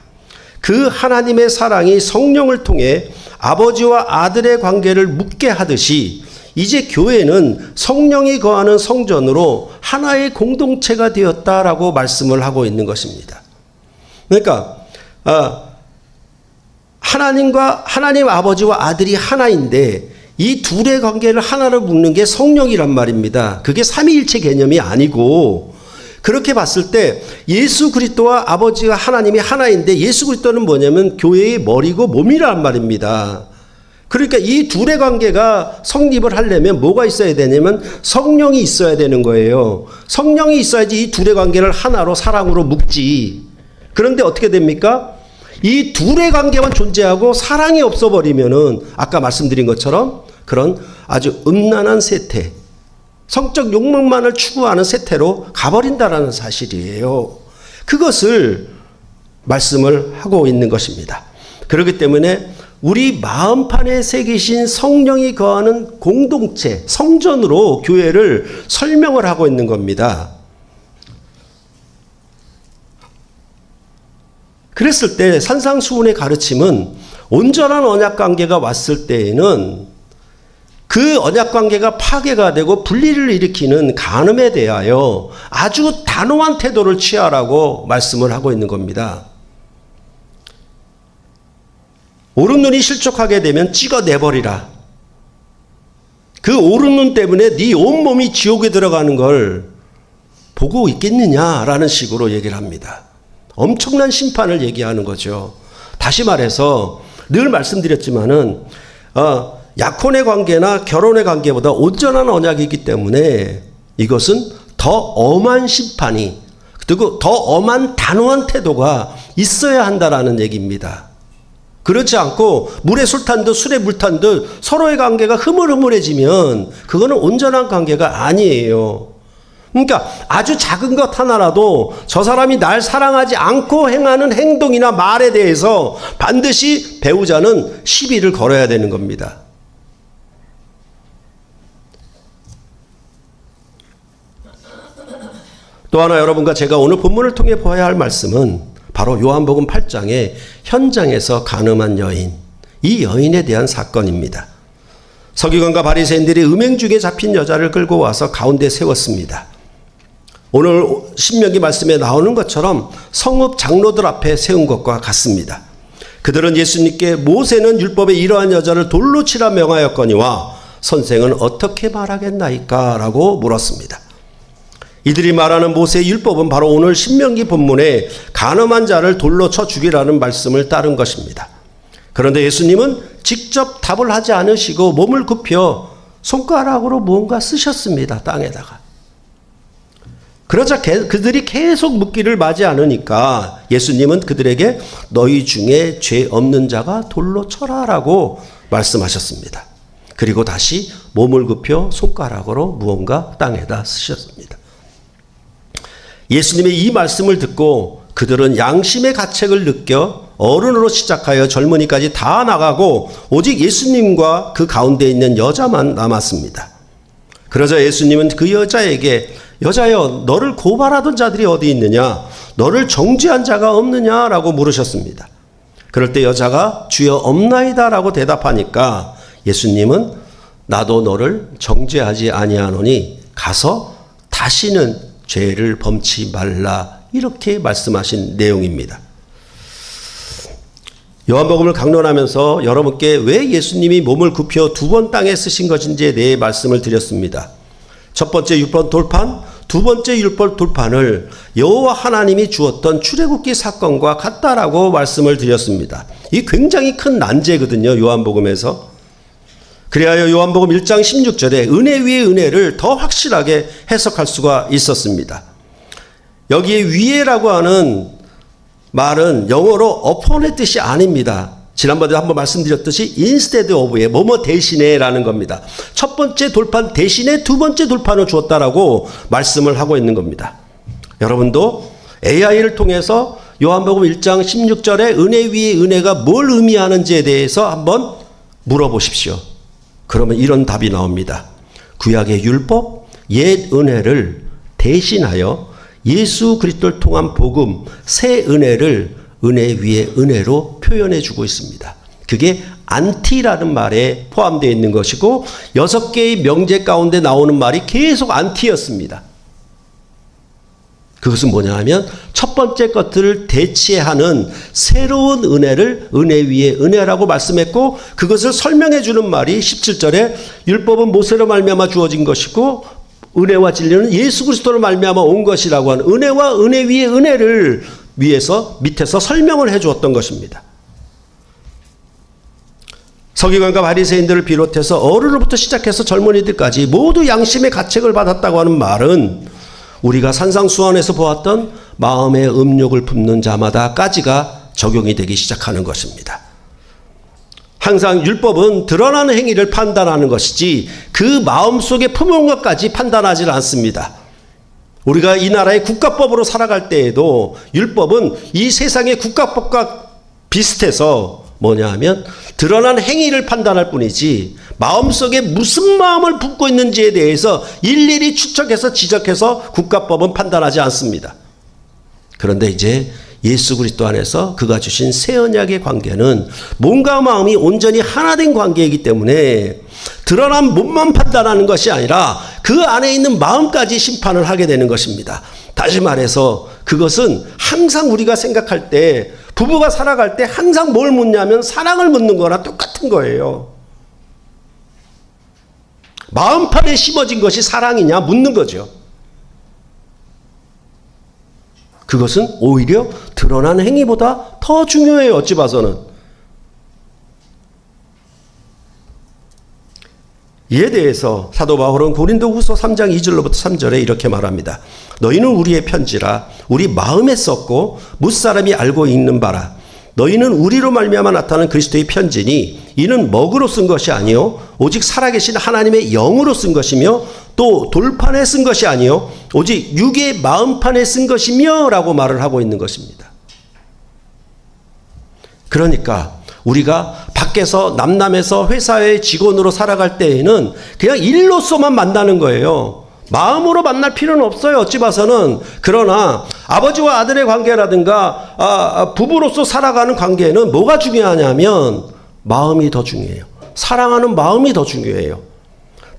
그 하나님의 사랑이 성령을 통해 아버지와 아들의 관계를 묻게 하듯이 이제 교회는 성령이 거하는 성전으로 하나의 공동체가 되었다라고 말씀을 하고 있는 것입니다. 그러니까 하나님 아버지와 아들이 하나인데 이 둘의 관계를 하나로 묶는 게 성령이란 말입니다. 그게 삼위일체 개념이 아니고 그렇게 봤을 때 예수 그리스도와 아버지와 하나님이 하나인데 예수 그리스도는 뭐냐면 교회의 머리고 몸이란 말입니다. 그러니까 이 둘의 관계가 성립을 하려면 뭐가 있어야 되냐면 성령이 있어야 되는 거예요. 성령이 있어야지 이 둘의 관계를 하나로 사랑으로 묶지. 그런데 어떻게 됩니까? 이 둘의 관계만 존재하고 사랑이 없어버리면은 아까 말씀드린 것처럼 그런 아주 음란한 세태, 성적 욕망만을 추구하는 세태로 가버린다라는 사실이에요. 그것을 말씀을 하고 있는 것입니다. 그렇기 때문에 우리 마음판에 새기신 성령이 거하는 공동체, 성전으로 교회를 설명을 하고 있는 겁니다. 그랬을 때 산상수훈의 가르침은 온전한 언약관계가 왔을 때에는 그 언약관계가 파괴가 되고 분리를 일으키는 간음에 대하여 아주 단호한 태도를 취하라고 말씀을 하고 있는 겁니다. 오른 눈이 실족하게 되면 찍어내버리라. 그 오른 눈 때문에 네 온몸이 지옥에 들어가는 걸 보고 있겠느냐라는 식으로 얘기를 합니다. 엄청난 심판을 얘기하는 거죠. 다시 말해서 늘 말씀드렸지만은 약혼의 관계나 결혼의 관계보다 온전한 언약이기 때문에 이것은 더 엄한 심판이 그리고 더 엄한 단호한 태도가 있어야 한다라는 얘기입니다. 그렇지 않고 물에 술 탄 듯 술에 물 탄 듯 서로의 관계가 흐물흐물해지면 그거는 온전한 관계가 아니에요. 그러니까 아주 작은 것 하나라도 저 사람이 날 사랑하지 않고 행하는 행동이나 말에 대해서 반드시 배우자는 시비를 걸어야 되는 겁니다. 또 하나 여러분과 제가 오늘 본문을 통해 보아야 할 말씀은 바로 요한복음 8장의 현장에서 간음한 여인, 이 여인에 대한 사건입니다. 서기관과 바리새인들이 음행중에 잡힌 여자를 끌고 와서 가운데 세웠습니다. 오늘 신명기 말씀에 나오는 것처럼 성읍 장로들 앞에 세운 것과 같습니다. 그들은 예수님께 모세는 율법에 이러한 여자를 돌로 치라 명하였거니와 선생은 어떻게 말하겠나이까? 라고 물었습니다. 이들이 말하는 모세의 율법은 바로 오늘 신명기 본문에 간음한 자를 돌로 쳐 죽이라는 말씀을 따른 것입니다. 그런데 예수님은 직접 답을 하지 않으시고 몸을 굽혀 손가락으로 무언가 쓰셨습니다. 땅에다가. 그러자 그들이 계속 묻기를 마지 않으니까 예수님은 그들에게 너희 중에 죄 없는 자가 돌로 쳐라라고 말씀하셨습니다. 그리고 다시 몸을 굽혀 손가락으로 무언가 땅에다 쓰셨습니다. 예수님의 이 말씀을 듣고 그들은 양심의 가책을 느껴 어른으로 시작하여 젊은이까지 다 나가고 오직 예수님과 그 가운데 있는 여자만 남았습니다. 그러자 예수님은 그 여자에게 여자여 너를 고발하던 자들이 어디 있느냐? 너를 정죄한 자가 없느냐라고 물으셨습니다. 그럴 때 여자가 주여 없나이다 라고 대답하니까 예수님은 나도 너를 정죄하지 아니하노니 가서 다시는 죄를 범치 말라 이렇게 말씀하신 내용입니다. 요한복음을 강론하면서 여러분께 왜 예수님이 몸을 굽혀 두 번 땅에 쓰신 것인지에 대해 말씀을 드렸습니다. 첫 번째 율법 돌판, 두 번째 율법 돌판을 여호와 하나님이 주었던 출애굽기 사건과 같다라고 말씀을 드렸습니다. 이 굉장히 큰 난제거든요. 요한복음에서. 그리하여 요한복음 1장 16절에 은혜 위에 은혜를 더 확실하게 해석할 수가 있었습니다. 여기에 위에라고 하는 말은 영어로 upon의 뜻이 아닙니다. 지난번에 한번 말씀드렸듯이 instead of에 뭐뭐 대신에 라는 겁니다. 첫 번째 돌판 대신에 두 번째 돌판을 주었다라고 말씀을 하고 있는 겁니다. 여러분도 AI를 통해서 요한복음 1장 16절에 은혜 위에 은혜가 뭘 의미하는지에 대해서 한번 물어보십시오. 그러면 이런 답이 나옵니다. 구약의 율법, 옛 은혜를 대신하여 예수 그리스도를 통한 복음, 새 은혜를 은혜 위에 은혜로 표현해 주고 있습니다. 그게 안티라는 말에 포함되어 있는 것이고 6개의 명제 가운데 나오는 말이 계속 안티였습니다. 그것은 뭐냐 하면 첫 번째 것들을 대체하는 새로운 은혜를 은혜 위에 은혜라고 말씀했고 그것을 설명해 주는 말이 17절에 율법은 모세로 말미암아 주어진 것이고 은혜와 진리는 예수 그리스도로 말미암아 온 것이라고 하는 은혜와 은혜 위에 은혜를 위에서 밑에서 설명을 해 주었던 것입니다. 서기관과 바리새인들을 비롯해서 어른으로부터 시작해서 젊은이들까지 모두 양심의 가책을 받았다고 하는 말은 우리가 산상수훈에서 보았던 마음의 음욕을 품는 자마다까지가 적용이 되기 시작하는 것입니다. 항상 율법은 드러나는 행위를 판단하는 것이지 그 마음속에 품은 것까지 판단하지 않습니다. 우리가 이 나라의 국가법으로 살아갈 때에도 율법은 이 세상의 국가법과 비슷해서 뭐냐 하면 드러난 행위를 판단할 뿐이지 마음속에 무슨 마음을 품고 있는지에 대해서 일일이 추적해서 지적해서 국가법은 판단하지 않습니다. 그런데 이제 예수 그리스도 안에서 그가 주신 새 언약의 관계는 몸과 마음이 온전히 하나 된 관계이기 때문에 드러난 몸만 판단하는 것이 아니라 그 안에 있는 마음까지 심판을 하게 되는 것입니다. 다시 말해서 그것은 항상 우리가 생각할 때 부부가 살아갈 때 항상 뭘 묻냐면 사랑을 묻는 거나 똑같은 거예요. 마음판에 심어진 것이 사랑이냐 묻는 거죠. 그것은 오히려 드러난 행위보다 더 중요해요. 어찌 봐서는. 이에 대해서 사도 바울은 고린도후서 3장 2절로부터 3절에 이렇게 말합니다. 너희는 우리의 편지라 우리 마음에 썼고 무사람이 알고 있는 바라. 너희는 우리로 말미암아 나타난 그리스도의 편지니 이는 먹으로 쓴 것이 아니요 오직 살아계신 하나님의 영으로 쓴 것이며 또 돌판에 쓴 것이 아니요 오직 육의 마음판에 쓴 것이며 라고 말을 하고 있는 것입니다. 그러니까 우리가 밖에서 남남에서 회사의 직원으로 살아갈 때에는 그냥 일로서만 만나는 거예요. 마음으로 만날 필요는 없어요. 어찌 봐서는. 그러나 아버지와 아들의 관계라든가 부부로서 살아가는 관계는 뭐가 중요하냐면 마음이 더 중요해요. 사랑하는 마음이 더 중요해요.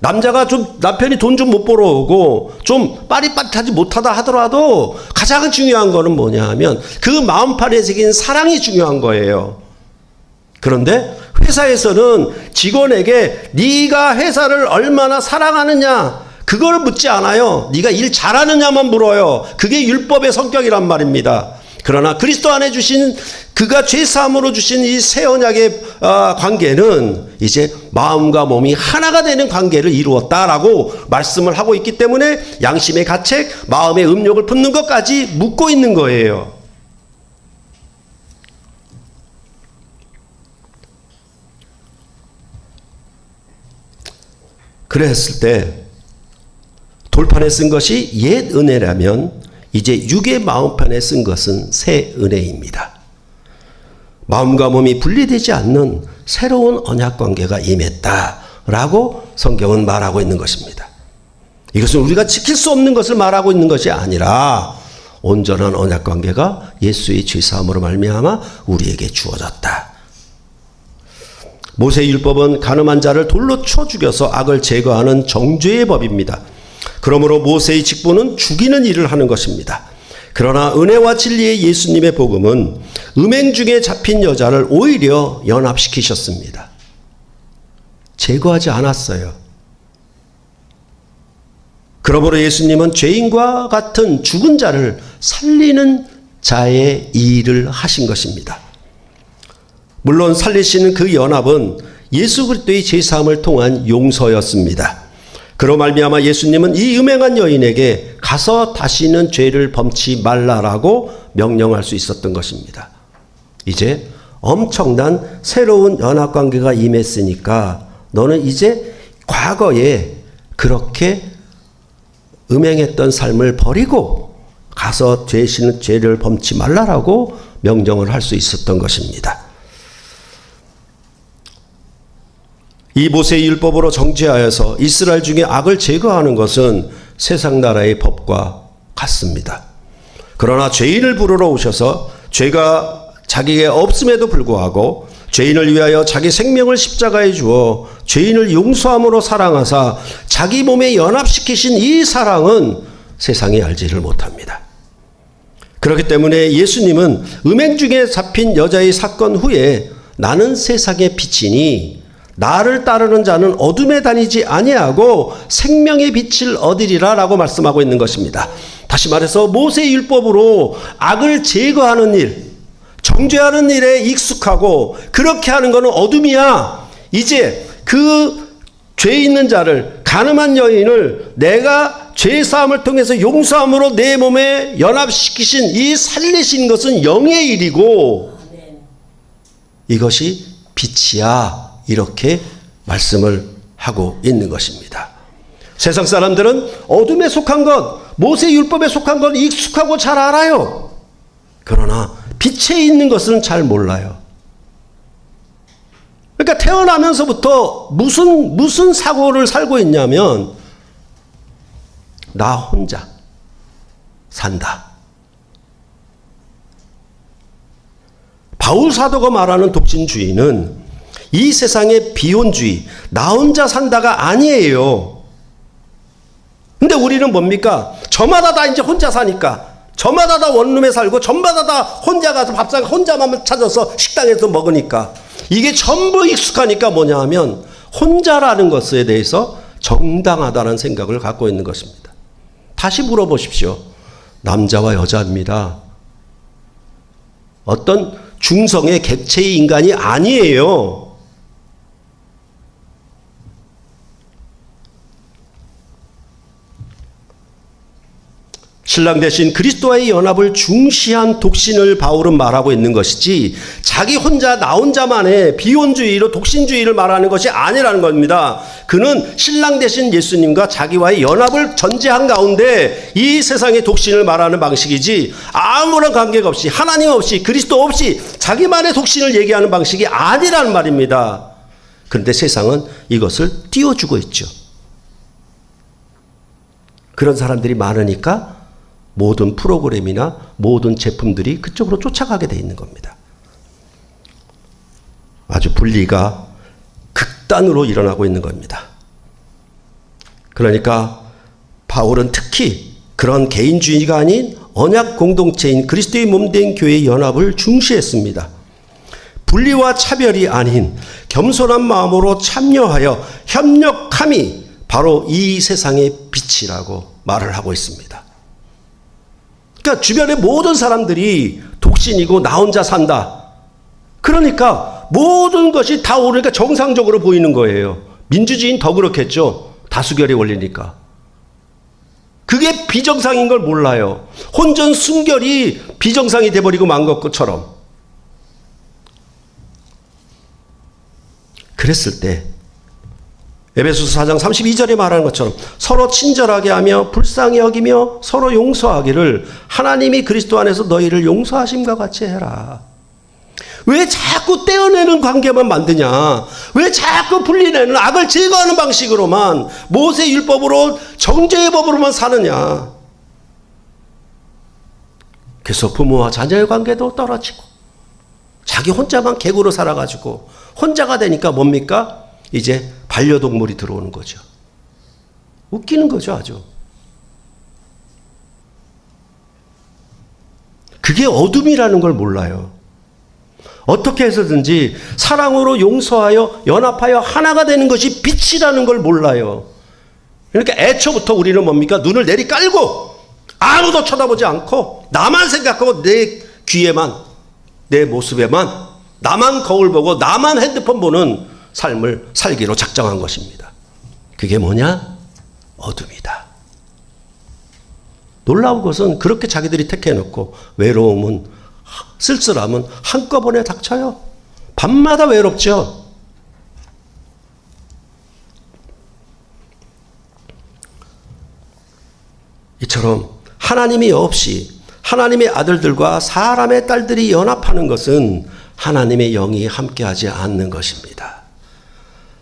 남자가 좀 남편이 돈 좀 못 벌어오고 좀 빠릿빠릿하지 못하다 하더라도 가장 중요한 거는 뭐냐 하면 그 마음판에 새긴 사랑이 중요한 거예요. 그런데 회사에서는 직원에게 네가 회사를 얼마나 사랑하느냐 그걸 묻지 않아요. 네가 일 잘하느냐만 물어요. 그게 율법의 성격이란 말입니다. 그러나 그리스도 안에 주신 그가 죄사함으로 주신 이 새 언약의 관계는 이제 마음과 몸이 하나가 되는 관계를 이루었다라고 말씀을 하고 있기 때문에 양심의 가책, 마음의 음욕을 품는 것까지 묻고 있는 거예요. 그랬을 때 돌판에 쓴 것이 옛 은혜라면 이제 육의 마음판에 쓴 것은 새 은혜입니다. 마음과 몸이 분리되지 않는 새로운 언약관계가 임했다라고 성경은 말하고 있는 것입니다. 이것은 우리가 지킬 수 없는 것을 말하고 있는 것이 아니라 온전한 언약관계가 예수의 죄사함으로 말미암아 우리에게 주어졌다. 모세의 율법은 간음한 자를 돌로 쳐 죽여서 악을 제거하는 정죄의 법입니다. 그러므로 모세의 직분은 죽이는 일을 하는 것입니다. 그러나 은혜와 진리의 예수님의 복음은 음행 중에 잡힌 여자를 오히려 연합시키셨습니다. 제거하지 않았어요. 그러므로 예수님은 죄인과 같은 죽은 자를 살리는 자의 일을 하신 것입니다. 물론 살리시는 그 연합은 예수 그리스도의 죄사함을 통한 용서였습니다. 그로 말미암아 예수님은 이 음행한 여인에게 가서 다시는 죄를 범치 말라라고 명령할 수 있었던 것입니다. 이제 엄청난 새로운 연합관계가 임했으니까 너는 이제 과거에 그렇게 음행했던 삶을 버리고 가서 죄를 범치 말라라고 명령을 할 수 있었던 것입니다. 이 모세의 율법으로 정죄하여서 이스라엘 중에 악을 제거하는 것은 세상 나라의 법과 같습니다. 그러나 죄인을 부르러 오셔서 죄가 자기에게 없음에도 불구하고 죄인을 위하여 자기 생명을 십자가에 주어 죄인을 용서함으로 사랑하사 자기 몸에 연합시키신 이 사랑은 세상이 알지를 못합니다. 그렇기 때문에 예수님은 음행 중에 잡힌 여자의 사건 후에 나는 세상의 빛이니 나를 따르는 자는 어둠에 다니지 아니하고 생명의 빛을 얻으리라 라고 말씀하고 있는 것입니다. 다시 말해서 모세의 율법으로 악을 제거하는 일, 정죄하는 일에 익숙하고 그렇게 하는 것은 어둠이야. 이제 그 죄 있는 자를, 간음한 여인을 내가 죄사함을 통해서 용서함으로 내 몸에 연합시키신 이 살리신 것은 영의 일이고 이것이 빛이야. 이렇게 말씀을 하고 있는 것입니다. 세상 사람들은 어둠에 속한 것, 모세 율법에 속한 것 익숙하고 잘 알아요. 그러나 빛에 있는 것은 잘 몰라요. 그러니까 태어나면서부터 무슨 사고를 살고 있냐면 나 혼자 산다. 바울 사도가 말하는 독신주의는 이 세상의 비혼주의, 나 혼자 산다가 아니에요. 근데 우리는 뭡니까? 저마다 다 이제 혼자 사니까, 저마다 다 원룸에 살고, 저마다 다 혼자 가서 밥상 혼자만 찾아서 식당에서 먹으니까, 이게 전부 익숙하니까 뭐냐 하면, 혼자라는 것에 대해서 정당하다는 생각을 갖고 있는 것입니다. 다시 물어보십시오. 남자와 여자입니다. 어떤 중성의 객체의 인간이 아니에요. 신랑 대신 그리스도와의 연합을 중시한 독신을 바울은 말하고 있는 것이지 자기 혼자 나 혼자만의 비혼주의로 독신주의를 말하는 것이 아니라는 겁니다. 그는 신랑 대신 예수님과 자기와의 연합을 전제한 가운데 이 세상의 독신을 말하는 방식이지 아무런 관계가 없이 하나님 없이 그리스도 없이 자기만의 독신을 얘기하는 방식이 아니라는 말입니다. 그런데 세상은 이것을 띄워주고 있죠. 그런 사람들이 많으니까 모든 프로그램이나 모든 제품들이 그쪽으로 쫓아가게 돼 있는 겁니다. 아주 분리가 극단으로 일어나고 있는 겁니다. 그러니까 바울은 특히 그런 개인주의가 아닌 언약 공동체인 그리스도의 몸된 교회의 연합을 중시했습니다. 분리와 차별이 아닌 겸손한 마음으로 참여하여 협력함이 바로 이 세상의 빛이라고 말을 하고 있습니다. 그러니까 주변의 모든 사람들이 독신이고 나 혼자 산다. 그러니까 모든 것이 다 오르니까 정상적으로 보이는 거예요. 민주주의는 더 그렇겠죠. 다수결이 원리니까. 그게 비정상인 걸 몰라요. 혼전 순결이 비정상이 돼버리고 만 것처럼. 그랬을 때 에베소서 4장 32절에 말하는 것처럼 서로 친절하게 하며 불쌍히 여기며 서로 용서하기를 하나님이 그리스도 안에서 너희를 용서하심과 같이 해라. 왜 자꾸 떼어내는 관계만 만드냐? 왜 자꾸 분리내는 악을 제거하는 방식으로만 모세 율법으로 정죄의 법으로만 사느냐? 그래서 부모와 자녀의 관계도 떨어지고 자기 혼자만 객으로 살아가지고 혼자가 되니까 뭡니까? 이제 반려동물이 들어오는 거죠. 웃기는 거죠, 아주. 그게 어둠이라는 걸 몰라요. 어떻게 해서든지 사랑으로 용서하여 연합하여 하나가 되는 것이 빛이라는 걸 몰라요. 그러니까 애초부터 우리는 뭡니까? 눈을 내리깔고 아무도 쳐다보지 않고 나만 생각하고 내 귀에만, 내 모습에만, 나만 거울 보고 나만 핸드폰 보는 삶을 살기로 작정한 것입니다. 그게 뭐냐? 어둠이다. 놀라운 것은 그렇게 자기들이 택해놓고 외로움은, 쓸쓸함은 한꺼번에 닥쳐요. 밤마다 외롭죠. 이처럼 하나님이 없이 하나님의 아들들과 사람의 딸들이 연합하는 것은 하나님의 영이 함께하지 않는 것입니다.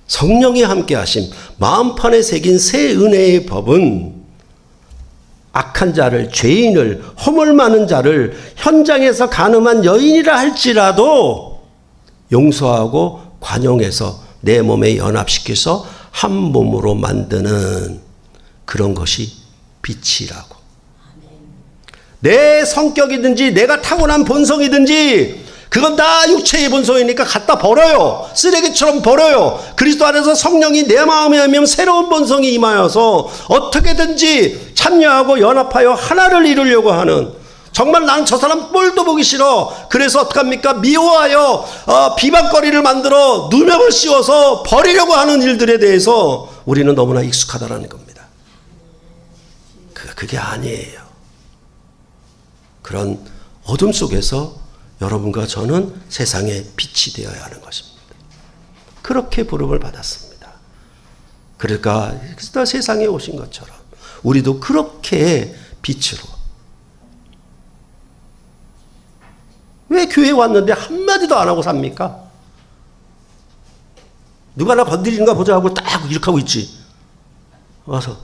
성령이 함께하심, 마음판에 새긴 새 은혜의 법은 악한 자를, 죄인을, 허물 많은 자를 현장에서 간음한 여인이라 할지라도 용서하고 관용해서 내 몸에 연합시켜서 한 몸으로 만드는 그런 것이 빛이라고. 내 성격이든지 내가 타고난 본성이든지 그건 다 육체의 본성이니까 갖다 버려요. 쓰레기처럼 버려요. 그리스도 안에서 성령이 내 마음에 하면 새로운 본성이 임하여서 어떻게든지 참여하고 연합하여 하나를 이루려고 하는, 정말 나는 저 사람 꼴도 보기 싫어. 그래서 어떡합니까? 미워하여 비방거리를 만들어 누명을 씌워서 버리려고 하는 일들에 대해서 우리는 너무나 익숙하다는 겁니다. 그게 아니에요. 그런 어둠 속에서 여러분과 저는 세상의 빛이 되어야 하는 것입니다. 그렇게 부름을 받았습니다. 그러니까 그리스도가 세상에 오신 것처럼 우리도 그렇게 빛으로. 왜 교회에 왔는데 한마디도 안 하고 삽니까? 누가 나 건드리는가 보자 하고 딱 이렇게 하고 있지. 와서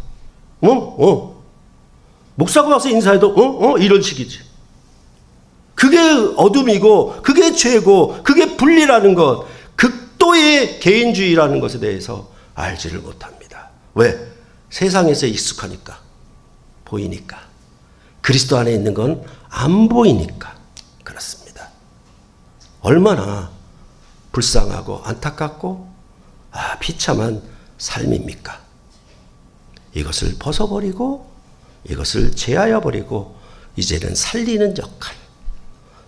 목사가 와서 인사해도 이런 식이지. 그게 어둠이고 그게 죄고 그게 분리라는 것, 극도의 개인주의라는 것에 대해서 알지를 못합니다. 왜? 세상에서 익숙하니까, 보이니까. 그리스도 안에 있는 건 안 보이니까 그렇습니다. 얼마나 불쌍하고 안타깝고 비참한 삶입니까? 이것을 벗어버리고 이것을 제하여 버리고 이제는 살리는 역할,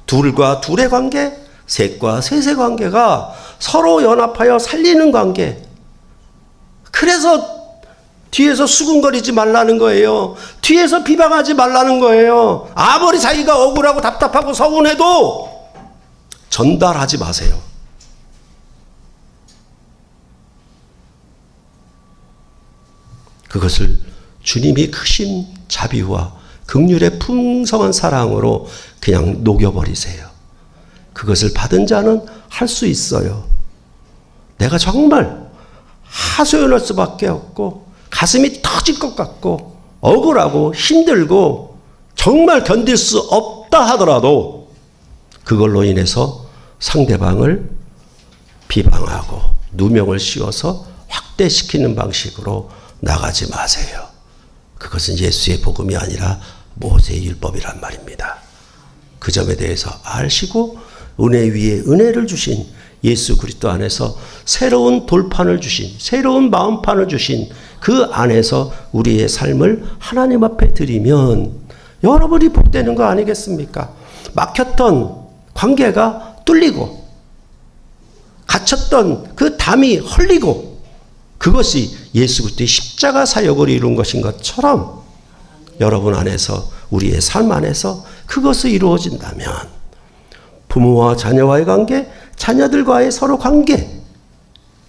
둘과 둘의 관계, 셋과 셋의 관계가 서로 연합하여 살리는 관계. 그래서 뒤에서 수군거리지 말라는 거예요. 뒤에서 비방하지 말라는 거예요. 아무리 자기가 억울하고 답답하고 서운해도 전달하지 마세요. 그것을 주님이 크신 자비와 긍휼의 풍성한 사랑으로 그냥 녹여버리세요. 그것을 받은 자는 할 수 있어요. 내가 정말 하소연할 수밖에 없고 가슴이 터질 것 같고 억울하고 힘들고 정말 견딜 수 없다 하더라도 그걸로 인해서 상대방을 비방하고 누명을 씌워서 확대시키는 방식으로 나가지 마세요. 그것은 예수의 복음이 아니라 모세의 율법이란 말입니다. 그 점에 대해서 아시고 은혜 위에 은혜를 주신 예수 그리스도 안에서 새로운 돌판을 주신, 새로운 마음판을 주신 그 안에서 우리의 삶을 하나님 앞에 드리면 여러분이 복되는 거 아니겠습니까? 막혔던 관계가 뚫리고 갇혔던 그 담이 헐리고 그것이 예수 그리스도의 십자가 사역을 이룬 것인 것처럼 여러분 안에서 우리의 삶 안에서 그것이 이루어진다면 부모와 자녀와의 관계, 자녀들과의 서로 관계,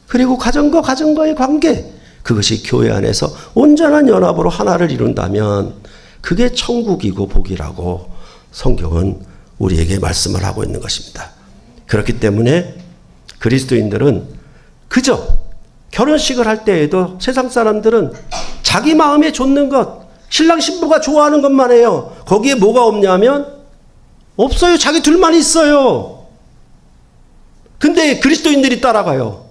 그리고 가정과 가정과의 관계, 그것이 교회 안에서 온전한 연합으로 하나를 이룬다면 그게 천국이고 복이라고 성경은 우리에게 말씀을 하고 있는 것입니다. 그렇기 때문에 그리스도인들은 그저 결혼식을 할 때에도 세상 사람들은 자기 마음에 좋는 것, 신랑 신부가 좋아하는 것만 해요. 거기에 뭐가 없냐면 없어요. 자기 둘만 있어요. 근데 그리스도인들이 따라가요.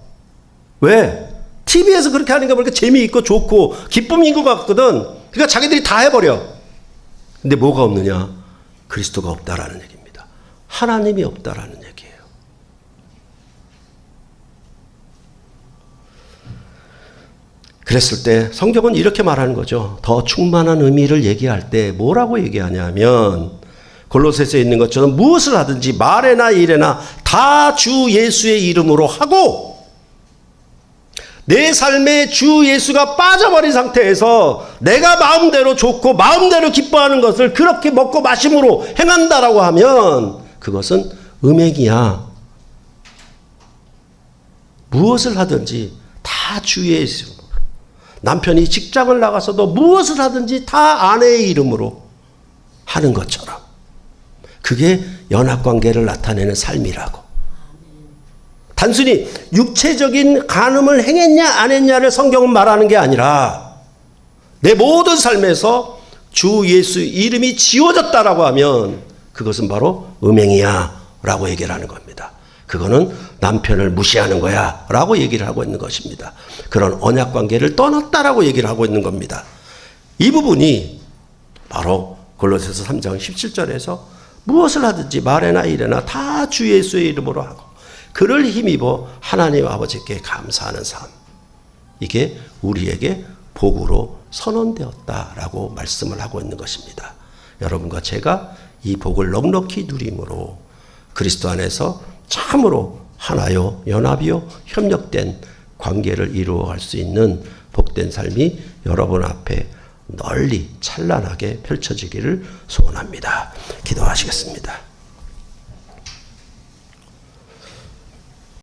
왜? TV에서 그렇게 하는 거 보니까 재미있고 좋고 기쁨인 것 같거든. 그러니까 자기들이 다 해버려. 근데 뭐가 없느냐? 그리스도가 없다라는 얘기입니다. 하나님이 없다라는 얘기예요. 그랬을 때 성경은 이렇게 말하는 거죠. 더 충만한 의미를 얘기할 때 뭐라고 얘기하냐면 골로새서에 있는 것처럼 무엇을 하든지 말에나 일에나 다 주 예수의 이름으로 하고 내 삶에 주 예수가 빠져버린 상태에서 내가 마음대로 좋고 마음대로 기뻐하는 것을 그렇게 먹고 마심으로 행한다라고 하면 그것은 음행이야. 무엇을 하든지 다 주 예수. 남편이 직장을 나가서도 무엇을 하든지 다 아내의 이름으로 하는 것처럼 그게 연합관계를 나타내는 삶이라고. 단순히 육체적인 간음을 행했냐 안 했냐를 성경은 말하는 게 아니라 내 모든 삶에서 주 예수 이름이 지워졌다라고 하면 그것은 바로 음행이야 라고 얘기를 하는 겁니다. 그거는 남편을 무시하는 거야 라고 얘기를 하고 있는 것입니다. 그런 언약관계를 떠났다라고 얘기를 하고 있는 겁니다. 이 부분이 바로 골로새서 3장 17절에서 무엇을 하든지 말에나 일에나 다 주 예수의 이름으로 하고 그를 힘입어 하나님 아버지께 감사하는 삶. 이게 우리에게 복으로 선언되었다라고 말씀을 하고 있는 것입니다. 여러분과 제가 이 복을 넉넉히 누림으로 그리스도 안에서 참으로 하나요, 연합이요, 협력된 관계를 이루어갈 수 있는 복된 삶이 여러분 앞에 널리 찬란하게 펼쳐지기를 소원합니다. 기도하시겠습니다.